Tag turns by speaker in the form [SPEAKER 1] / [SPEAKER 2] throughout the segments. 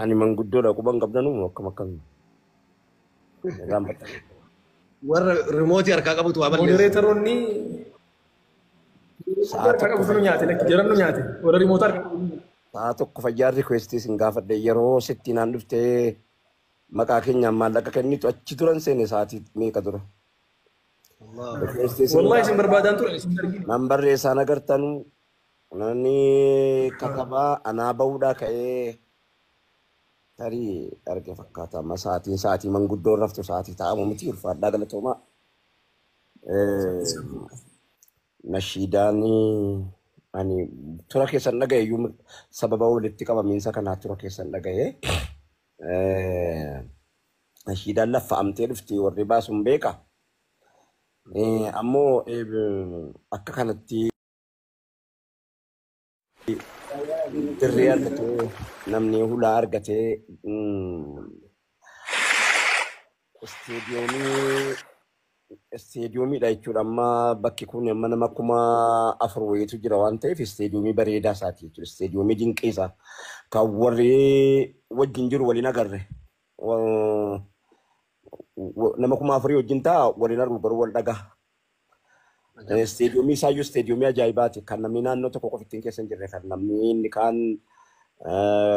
[SPEAKER 1] Ani manguddoodha quban qabdanuu akkam akkam irraanfatan.
[SPEAKER 2] Warra remote harkaa qabutu waa balleessu.
[SPEAKER 3] Moderatoronni
[SPEAKER 1] Sa'a
[SPEAKER 3] harka
[SPEAKER 1] tokko
[SPEAKER 3] qabu sunu nyaate lakki jedhan nu nyaate. Warra remote harka qabu.
[SPEAKER 1] sa'a tokko fayyaa riikweestii sin gaafadhe yeroo sitti naan dhuftee maqaa keenyaan maallaqa kennitu achi turan seene sa'aatii meeqa dura. Riikweestii sin
[SPEAKER 3] Wallahi isin barbaadan ture isin dargii.
[SPEAKER 1] nan barreessaan agartanuu nani katabaa anaa bahuudhaa ka'ee tarii arge fakkaata amma sa'aatii manguddoon raftu sa'aatii taa'amu miti ulfaadhaa galatoomaa. Nashiidaan ani tura keessan dhagaye iyyuu sababa walitti qabamiinsa kanaa tura keessan dhagaye. Nashiidaan laffa'amtee dhufti warri baasuun beeka. Ammoo akka kanatti dirree argatee namni hulaa argatee isteediyoomidha jechuudha. Amma bakki kun amma nama 4,000 wayiitu jira waan ta'eef isteediyoomii bareedaa isaati jechuudha. Isteediyoomii dinqiisa kan warri wajjin jiru waliin agarre. Nama 4,000 wajjin ta'a waliin argu garuu wal dhagaa. Isteediyoomii isaayyuu isteediyoomii ajaa'ibaati. Kan namni naannoo tokko qofa ittiin keessa hin jirre kan namni inni kaan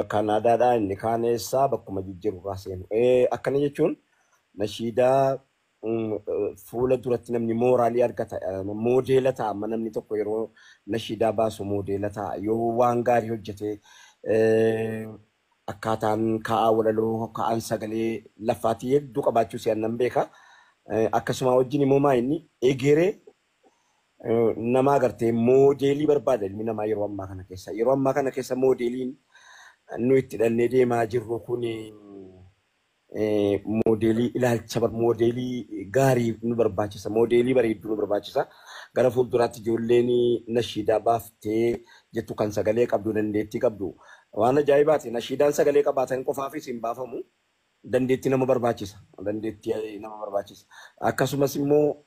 [SPEAKER 1] Kanaadaadhaa inni kaan eessaa bakkuma jijjiirurraa seenu. Akkana jechuun nashiidaa fuula duratti namni mooraalii argata. Moodeela ta'a amma namni tokko yeroo nashiidaa baasu moodeela ta'a. Yoo waan gaarii hojjete akkaataan kaa'aa walaloo kaa'aan sagalee laffaatii hedduu qabaachuu si'an nan beeka. Akkasuma wajjin immoo maa inni egeree nama agartee moodeelii barbaada ilmi namaa yeroo ammaa kana keessa. Yeroo ammaa kana keessa moodeeliin nu itti dhannee deemaa jirru kun moodeelii ilaalcha moodeelii gaarii nu barbaachisa. Moodeelii bareedduu nu barbaachisa. Gara fuulduraatti ijoolleen nashiidaa baaftee jettu kan sagalee qabdu dandeettii qabdu. Waan ajaa'ibaati. Nashiidaan sagalee qabaatan qofaafis hin baafamu. Dandeettii nama barbaachisa. Dandeettii nama barbaachisa. Akkasumas immoo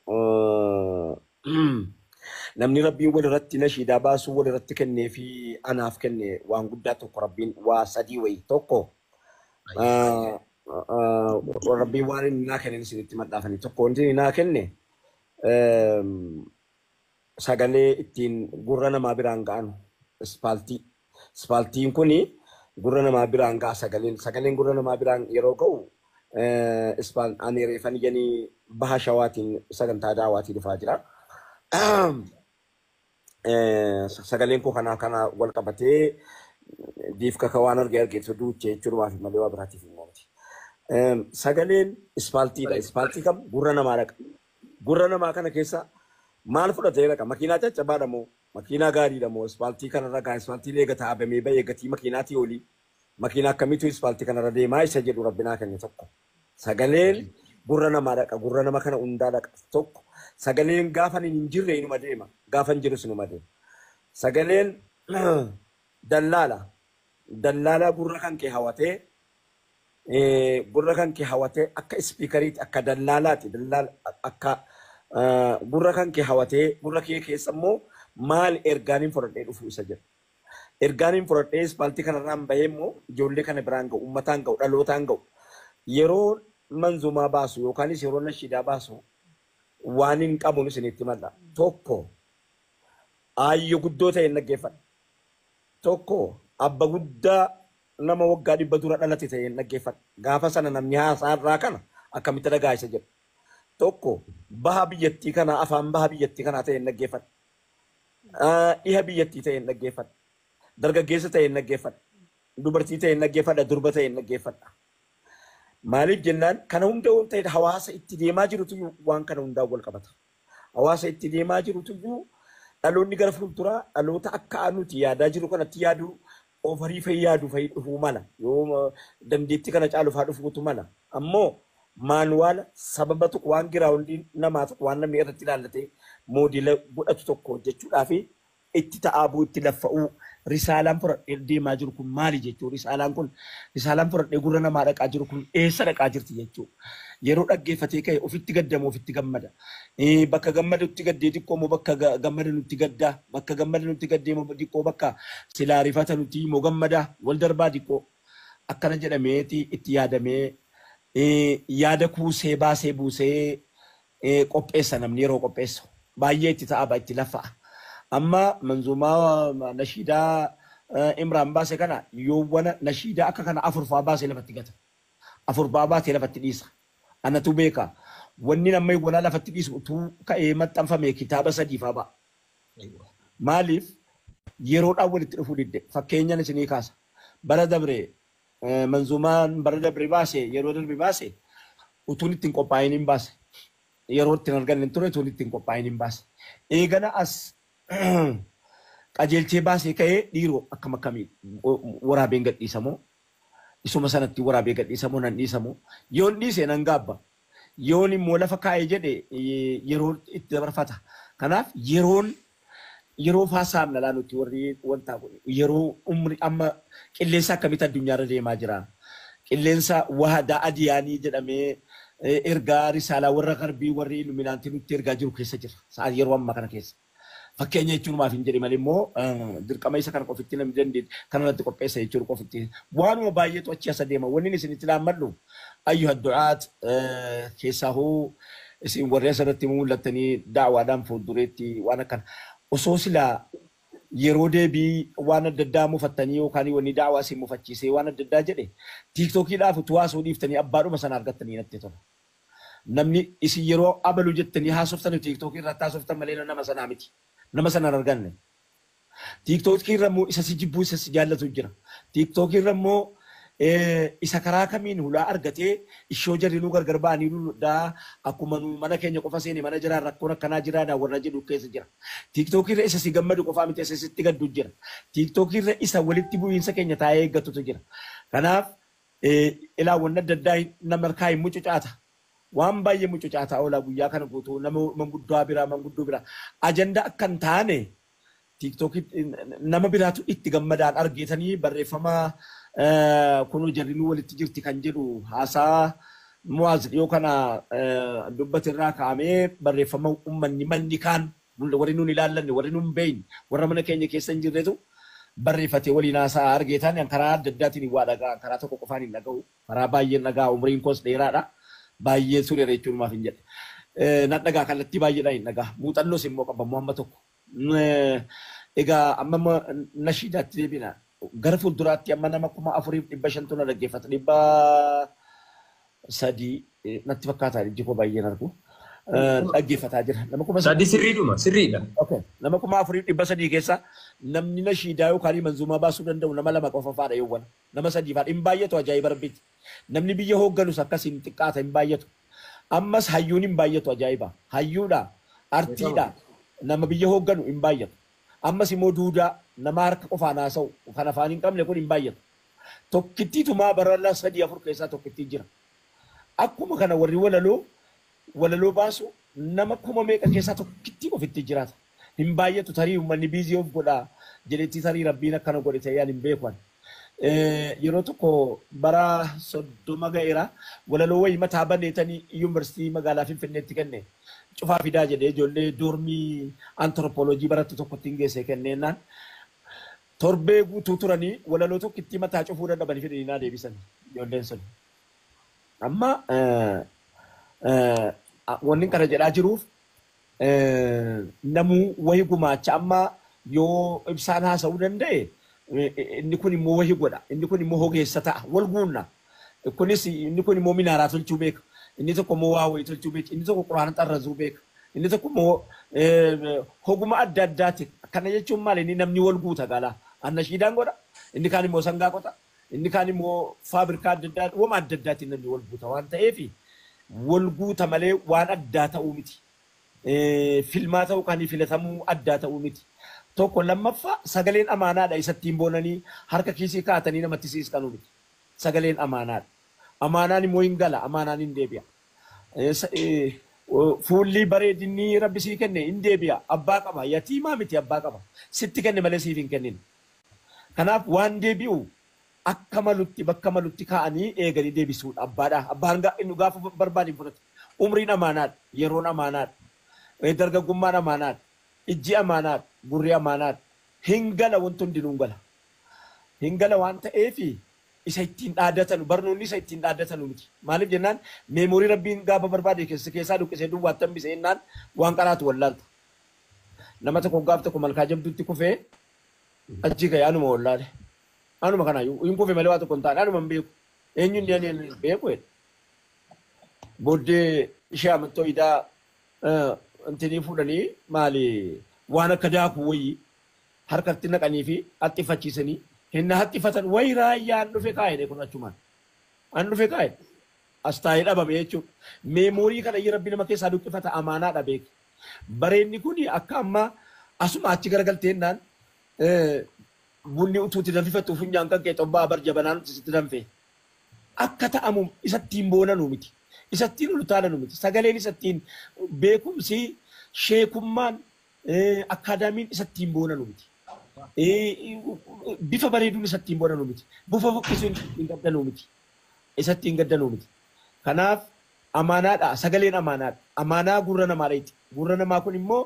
[SPEAKER 1] namni rabbiin walirratti nashiidaa baasuu walirratti kennee fi anaaf kenne waan guddaa tokko rabbiin waa sadii wayii tokko rabbiin waan inni naa kenne isinitti maxxaafanii tokko wanti inni naa kenne sagalee ittiin gurra namaa biraan ga'an ispaaltii. Ispaaltiin kuni gurra namaa biraan ga'a sagaleen gurra namaa biraan yeroo ga'u ani reefan janii baha shawaatiin sagantaa daawaatii dhufaa jira. Sagaleen koo kana wal qabatee diif kaka waan argeetu duuchee jechuudha fi malee waa biraatiif hin oolti. Sagaleen ispaaltiidha. Ispaaltii kam gurra namaa dhaqa. Gurra namaa kana keessa maal fudhatee dhaqa? Makiinaa caccabaadha moo makiinaa gaariidha moo ispaaltii kanarra gaa ispaaltii eega taa'abamee bahee gatii makiinaatii olii makiinaa akkamiitu ispaaltii kanarra deemaa isa jedhu rabbinaa kenne tokko. Sagaleen gurra namaa dhaqa. Gurra nama kana hundaa dhaqa tokko. Sagaleen gaafa hin jirre inuma deema. Gaafa hin jirus inuma deema. Sagaleen dallaala. Dallaala gurra kan kee hawatee akka ispiikariitti akka dallaalaati. Akka gurra kan kee hawatee gurra kee keessa immoo maal ergaaniin fudhadhee dhufu isa jedha. Ergaaniin fudhadhee ispaaltii kanarraan bahee immoo ijoollee kana biraan ga'u, uummataan ga'u, dhalootaan ga'u. Yeroo manzumaa baasu yookaanis yeroo nashiidaa baasu waan hin qabuun isinitti malla. Tokko aayyoo guddoo ta'e dhaggeeffadha. Tokko abba guddaa nama waggaa 100 dura dhalate ta'e dhaggeeffadha. Gaafa sana namni haasaarraa kana akkamitti dhagaa isa jedhu. Tokko baha biyyattii kana afaan baha biyyattii kanaa ta'e dhaggeeffadha. Dhiha biyyattii ta'e dhaggeeffadha. Dargaggeessa ta'e dhaggeeffadha. Dubartii ta'e dhaggeeffadha. Durba ta'e dhaggeeffadha. Maaliif jennaan kana hunda waan ta'eef hawaasa itti deemaa jirutu waan kana hundaa wal qabata. Hawaasa itti deemaa jirutu dhaloonni gara fuulduraa dhaloota akka nuti yaadaa jiru kanatti yaadu ofarii fayyadu dhufuu mala. Yoo dandeettii kana caalu fa'aa dhufuutu mala. Ammoo maanuwaala sababa tokko waan giraawundi namaa tokko waan namni irratti ilaallatee moodela godhatu tokko hojjechuudhaa fi itti ta'aabuu itti laffa'uu risaalaan fudhadhee deemaa jiru kun maali jechuudha. Risaalaan fudhadhee gurra namaa dhaqaa jiru kun eessa dhaqaa jirti jechuudha. Yeroo dhaggeeffatee ka'e ofitti gaddamoo ofitti gammada. Bakka gammada nutti gaddee xiqqoo moo bakka gammada nutti gaddaa. Bakka gammada nutti gaddee moo xiqqoo bakka silaa rifata nutti moo gammadaa wal darbaa xiqqoo. akkana jedhameeti itti yaadamee yaada kuusee baasee buusee qopheessa namni yeroo qopheessu baay'ee itti ta'a itti lafa'a. Amma manzumaa nashiidaa Imraan baase kana yoowwan nashiidaa akka kana afurfaa baasee lafatti gata. Afurbaa baatee lafatti dhiisa. Anatu beeka. Wanni namni wala lafatti dhiisu utuu ka'ee maxxanfame kitaaba sadiifaa ba'a. Maaliif yeroodhaan walitti dhufuu didde fakkeenyaan isinii kaasa. Bara dabre manzumaan bara dabre baase yeroo darbe baase utuun ittiin qophaa'in hin baase. Yeroo ittiin arganne ture utuun ittiin qophaa'in hin baase. Eegana as qajeelchee baasee ka'ee dhiiroo akkam akkamii waraabeen gadhiisamoo isuma sanatti waraabee gadhiisamoo nan dhiisamoo yoon dhiise nan gaabba. Yoon immoo lafa kaa'ee jedhe yeroo itti dabarfata. Kanaaf yeroo faasaam lalaa nuti warri wanta yeroo umri amma qilleensa akkamitti addunyaarra deemaa jira. Qilleensa wahadaa adiyaanii jedhamee ergaa risaalaa warra garbii warri illuminaantii nutti ergaa jiru keessa jira. Sa'aa yeroo ammaa kana keessa. Fakkeenya jechuun maaf hin jedhe malee immoo dirqama isa kana qofitti namni dandeenya kanarratti qopheessa jechuun qofitti waanuma baay'eetu achi asa deema. Wanni isinitti laammadhu ayyuha du'aat keessaa hoo isin warri asirratti mul'attanii da'awaadhaan fuuldureetti waan akkana osoo silaa yeroo deebii waan adda addaa mufattanii yookaan wanni da'awaa isin mufachiisee waan adda addaa jedhe tiiktookiidhaaf utuu haasoo dhiiftanii abbaadhuma sana argattanii natti tola. Namni isin yeroo abaluu jettanii haasoftanii tiiktookii irratti haasoftan malee nama sanaa miti. Nama sana arganne. TikTok irra immoo isa si jibbuu isa si jaallatu jira. TikTok irra immoo isa karaa kamiin hulaa argatee ishoo jarrinuu gargar ba'anii daa akkuma mana keenya qofa seene mana jiraa rakkoon akkanaa jiraa warra jedhu keessa jira. TikTok irra isa si gammadu qofaa miti isa sitti gaddu jira. TikTok irra isa walitti bu'iinsa keenya taa'ee eeggatutu jira. Kanaaf ilaawwan adda addaa nama harkaa hin mucucaata. Waan baay'ee mucucaataa oolaa guyyaa kana guutuu nama manguddoo biraa ajanda akka hin taane TikTok nama biraatu itti gammadaan argitanii barreeffama kunuu jarrinuu walitti jirti kan jedhu haasaa muwaaz dhiyoo kana dubbatirraa kaa'amee barreeffama uummanni manni kaan warri nuun ilaallanne warri nuun beeyne warra mana keenya keessa hin jirretu barreeffatee waliin haasaa argitan karaa adda addaatiin waa dhagaa karaa tokko qofaan hin dhaga'u karaa baay'een dhagaa umriin koos dheeraadha. Baay'ee suuraa jechuun maaf hin jedhe. Nan dhagaa kallattii baay'eedhaan hin dhagaa. Muuxannoos immoo qaba amma tokko. Egaa amma nashiidaatti deebina. Gara fuulduraatti amma nama 4,500 na dhaggeeffata. 300 natti fakkaata ijji koo baay'een argu. Dhaggeeffataa jira.
[SPEAKER 3] Sadii sirriidhuma sirriidha.
[SPEAKER 1] Nama 4,300 keessa namni nashiidaa yookaan manzumaa baasuu danda'u nama 2 qofa faadha yoowwan. Nama 3 faadha hin baay'atu ajaa'iba rabbiiti. Namni biyya hoogganus akkasiin xiqqaata hin baay'atu. Ammas hayyuun hin baay'atu ajaa'iba. Hayyuudha, artiidha. Nama biyya hoogganu hin baay'atu. Ammas immoo duudaa nama harka qofaan haasa'u kan afaan hin qabne kun hin baay'atu. Tokkittiitumaa barallaa 3-4 keessaa tokkittii jira. Akkuma kana warri walaloo baasu nama kuma meeqa keessaa tokkittii ofitti jiraata. Hin baay'atu tarii uummanni biizii of godhaa jedhetti tarii rabbiin akkana godhe ta'ee hin beekan. Yeroo tokko bara 30 ga'eera walaloo wayii mataa baneetanii yuunivarsiitii magaalaa Finfinneetti kenne cufaa fidaa jedhee ijoollee doormii antiroopooloojii barattu tokkotti hin geesse kenneennaan torbee guutuu turanii walaloo tokkitti mataa cufuu dadhabanii fidanii deebisan ijoolleen sun. Amma wanni kana jedhaa jiruuf namuu wayii gumaacha amma yoo ibsaan haasa'uu danda'e. Inni kun immoo wahii godha. Inni kun immoo hogeessa ta'a. Wal guunna. Kunis inni kun immoo minaaraa tolchuu beeka. Inni tokko immoo waa wayii tolchuu beeka. Inni tokko quraana xarrazuu beeka. Inni tokko immoo hoguma adda addaati. Kana jechuun maali inni namni wal guuta gaalaa. Annashiidaan godha. Inni kaan immoo sangaa qota. Inni kaan immoo faabirikaa adda addaa wama adda addaatiin namni wal guuta waan ta'eef wal guuta malee waan addaa ta'uu miti. Filmaa ta'uu kan filatamuu addaa ta'uu miti. Tokko lammaffaa sagaleen amaanaadha isattiin boonanii harka kiisii kaatanii namatti siisqanuu miti. Sagaleen amaanaadha. Amaanaan immoo hin gala, amaanaan hin deebi'a. Fuulli bareedinni rabbi sii kenne hin deebi'a. Abbaa qaba. Yatiimaa miti abbaa qaba. Sitti kenne malee siif hin kennin. Kanaaf waan deebi'u akka malutti bakka malutti kaa'anii eeganii deebisuudha abbaadha. Abbaan gaafa barbaade hin fudhatu. Umriin amaanaadha. Yeroon amaanaadha. Dargaggummaan amaanaadha. Ijji amaanaadha. Gurri amaanaadha. Hin gala wanti hundinuu hin gala. Hin gala waan ta'eef isa ittiin dhaadatan barnoonni isa ittiin dhaadatan miti. Maaliif jennaan meemoorii rabbiin gaafa barbaade keessaa dhukkisee duwwaattan bisee jennaan waan qaraatu wallaalta. Nama tokko gaaf tokko malkaa jabduutti kufee achi ga'e anuma wallaale. Anuma kanaayyuu hin kufe malee waa tokko hin taane anuma hin beeku. Eenyuun ni beeku jedhe. Booddee ishee amattoo idaa intinii fuudhanii maali waan akka daakuu wayii harkatti naqanii fi haxxifachiisanii hinna haxxifatan wayi raayyaa an dhufe kaa'e kun achumaan. An dhufe kaa'e as taa'ee dhabame jechuudha. Meemoorii kana iyya rabbi nama keessaa dhukkifata amaanaadha beeku. Bareenni kun akka ammaa asuma achi garagalteennaan bunni utuutti danfifattu funyaan kan kee xobbaa bar jabanaan sitti danfe. Akka ta'amu isattiin boonanu miti. Isattiin ulutaalanu miti. Sagaleen isattiin beekumsi sheekummaan akkaadaamiin isattiin boonanu miti. Bifa bareeduun isattiin boonanu miti. Bifa fokkisuun hin gaddanuu miti. Isattiin gaddanuu miti. Kanaaf amaanaadha. Sagaleen amaanaadha. Amaanaa gurra namaa dhayti. Gurra namaa kun immoo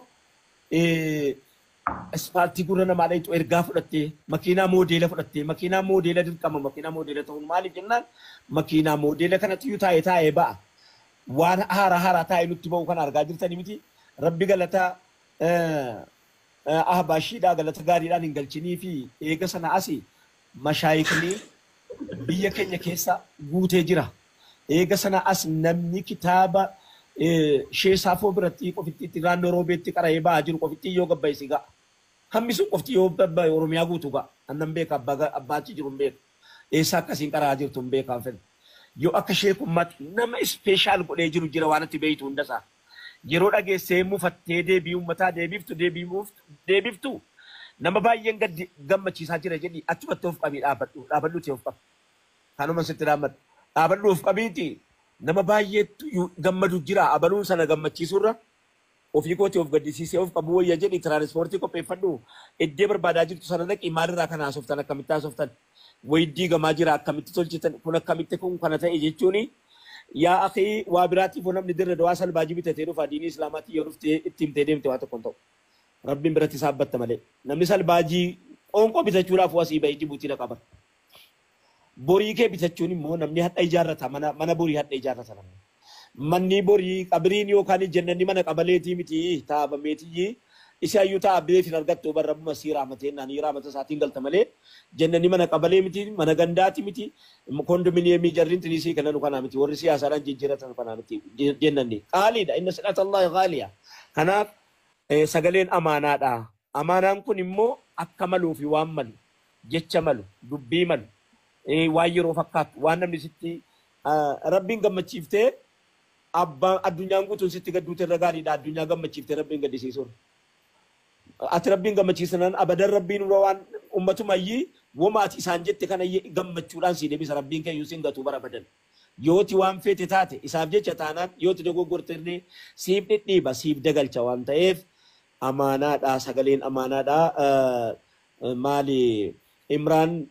[SPEAKER 1] asfaaltii gurra namaa dhayitu ergaa fudhattee makiinaa moodeela fudhattee makiinaa moodeela dirqama makiinaa moodeela ta'uun maaliif jennaan makiinaa moodeela kanatti taa'ee ba'a. Waan haaraa taa'ee nutti ba'u kan argaa jirtanii miti. Rabbi galataa ahbaashiidhaa galata gaariidhaan hin galchinii fi eega sana asii mashaayikni biyya keenya keessa guutee jira. Eega sana as namni kitaaba sheesaafoo biratti qofittiitti naannoo roobeetti qara'ee ba'aa jiru qofittii yoo gabbaysi ga'a. Hammi sun qofti yoo babbaye Oromiyaa guutu ga'a. Annan beeka abbaachi jiru hin beeku. Eessa akkasiin qara'aa jirtu hin beekaan fedha. Yoo akka sheekummaatti nama ispeeshaal godhee jiru jira waan itti beeytu hundasaa. Yeroo dhageessee mufattee deebii uummataa deebiftu nama baay'een gammachiisaa jira jedhi achumatti of qabii dhaabadhuuti of qabi. Kanuma sitti dhaabadhu. Dhaabadhu of qabiiti nama baay'eetu gammadu jira abaluun sana gammachiisurra ofii kooti of gaddisiisee of qabu wayya jedhi tiraanispoortii qopheeffadhu iddee barbaadaa jirtu sana dhaqi maalirraa kana haasoftan akkamitti haasoftan wayiddii gamaa jira akkamitti tolchitan kun akkamitti kun kana ta'e jechuuni yaa akhi waa biraatiif namni dirra dawaa salbaajii bitatee dhufa diinii islaamaatti yoo dhuftee itti himtee deemte waa tokko hin ta'u. Rabbiin biratti saabbatta malee namni salbaajii qoonqoo bitachuudhaaf wasii bahee Jibuutii qaba. Borii kee bitachuun immoo namni hadha ijaarrata mana borii hadha ijaarrata namni. Manni borii qabriin yookaan jennanni mana qabaleetii miti taabameetii isa ayyuu taabee fin argattu barrabbuma siiraa mateen naanii raamata isaatiin galta malee jennanni mana qabalee miti mana gandaati miti kondominiyeemii jarriin tinisii kana nu kana miti warri siyaasaadhaan jijjiiratan kana miti jennanni qaaliidha inna sidhata Allah qaaliya. Kanaaf sagaleen amaanaadha. Amaanaan kun immoo akka maluu fi waan malu jecha malu dubbii malu waan yeroo fakkaatu waan namni sitti rabbiin gammachiiftee abbaan addunyaan guutuun sitti gadduute irra gaariidha addunyaa gammachiiftee rabbiin gaddisiisuun. Ati rabbiin gammachiisanan abadan rabbiin waan ummatumayyii womaati isaan jette kana gammachuudhaan si deebisa rabbiin keeyyuu sin gatuu bara badan. Yooti waan feete taate isaaf jecha taanaan yooti dogoggortee siif dhidhiiba siif dagalcha waan ta'eef amaanaadha sagaleen amaanaadha maali Imraan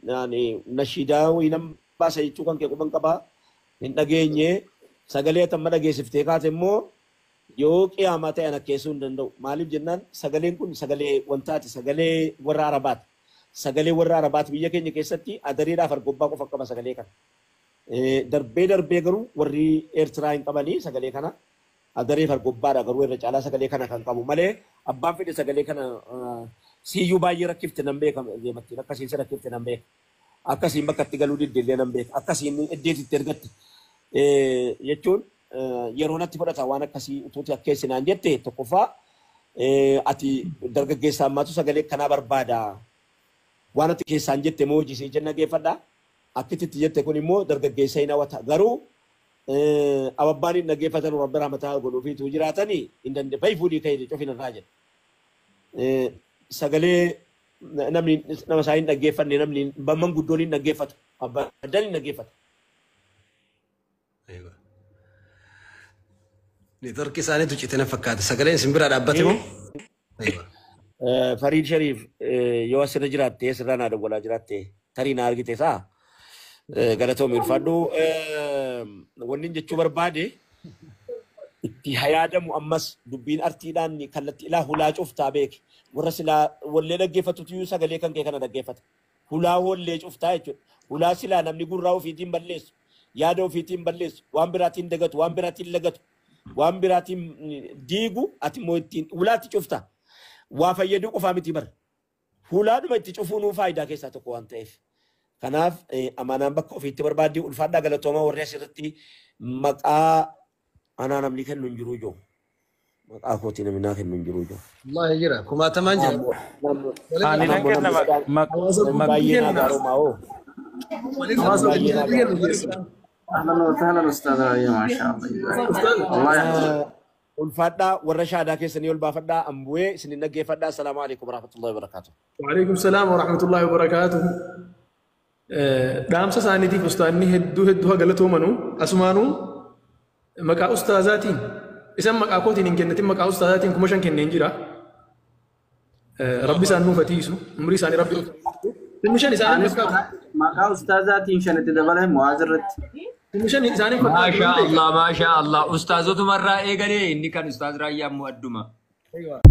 [SPEAKER 1] nashiidaa waynam baasa jechuu kan kee quban qabaa hin dhageenye sagalee tamma dhageessiftee kaate immoo yoo qiyaamaa ta'e ana keessuu hin danda'u. Maaliif jennaan sagaleen kun sagalee wantaati sagalee warra Arabaati. Sagalee warra Arabaati biyya keenya keessatti adareedhaaf argobbaa qofa qaba sagalee kana. Darbee garuu warri Eertiraa hin qabanii sagalee kana adareef argobbaadha garuu irra caalaa sagalee kana kan qabu malee abbaan fedhe sagalee kana siyyuu baay'ee rakkifte nan beeka deemattiin akkasiin rakkifte nan beeka. Akkasiin bakka itti galuu diddeellee nan beeka. Akkasiin iddeetitti ergatti jechuun yeroo natti fudhata waan akkasii utuuti akkeessinaan jette tokkoffaa ati dargaggeessa ammaatu sagalee kanaa barbaada waan ati keessaan jette moo hojii jenna geeffadha akkititti jette kun immoo dargaggeessa hin hawwata garuu ababbaan hin dhaggeeffatan rabbi rahmataa godhuu fi tuu jiraatanii hin danda'e fuudhii ka'e cofin irraa jedha sagalee namni nama isaa hin dhaggeeffanne namni manguddoon hin dhaggeeffatu abbaan hin dhaggeeffatu.
[SPEAKER 2] Neetworkii isaaniitu citee fakkaata. Sagaleen simbira dhaabbate moo?
[SPEAKER 1] Fariid Shariif yoo asirra jiraatte asirraa naa dawwalaa jiraatte tarii na argite saa galatoomii ulfaadhu wanni jechuu barbaade itti hayaadamu ammas dubbiin artiidhaan kallattii ilaa hulaa cuftaa beeke warra silaa wallee dhaggeeffatutu sagalee kan kee kana dhaggeeffata hulaa wallee cuftaa jechuudha Hulaa silaa namni gurraa ofiitiin balleessu. Yaada ofiitiin balleessu. Waan biraatiin dagatu, waan biraatiin lagatu. Waan biraatiin diigu ati immoo ittiin hulaatti cufta. Waa fayyaduu qofaa miti bara. Hulaadhuma itti cufuunuu faayidaa keessaa tokko waan ta'eef. Kanaaf amanaan bakka ofiitti barbaaddii ulfaadhaa galatooma warri asirratti maqaa anaa namni kennu hin jiru ijoo. Maqaa kootii namni naa kennu hin jiru ijoo.
[SPEAKER 2] Wallahi jira. Kumaatamaan jira.
[SPEAKER 4] Ani nan kenna
[SPEAKER 1] baay'ee naa gaaroomaa oo.
[SPEAKER 5] أهلا وسهلا أستاذ رأي ما شاء الله والله
[SPEAKER 1] ulfaadhaa warra shaadaa keessanii ol baafadhaa ambu'ee isin dhaggeeffadhaa. Assalaamu alaikum warahmatullahi wabarakatuh.
[SPEAKER 6] وعليكم السلام ورحمة الله وبركاته. دام سانيتي فستاني هدو هقلتو منو أسمانو مكا أستاذاتين اسم مكا كوتين إن كنتين مكا أستاذاتين كمشان كنين جرا ربي سانو فتيسو عمري ساني ربي المشان ساني
[SPEAKER 5] مكا أستاذاتين شنت دبله معذرت
[SPEAKER 6] المشان ساني
[SPEAKER 3] ما شاء الله أستاذ مرة إيجالي إني كان أستاذ رأي مقدمة.
[SPEAKER 6] أيوة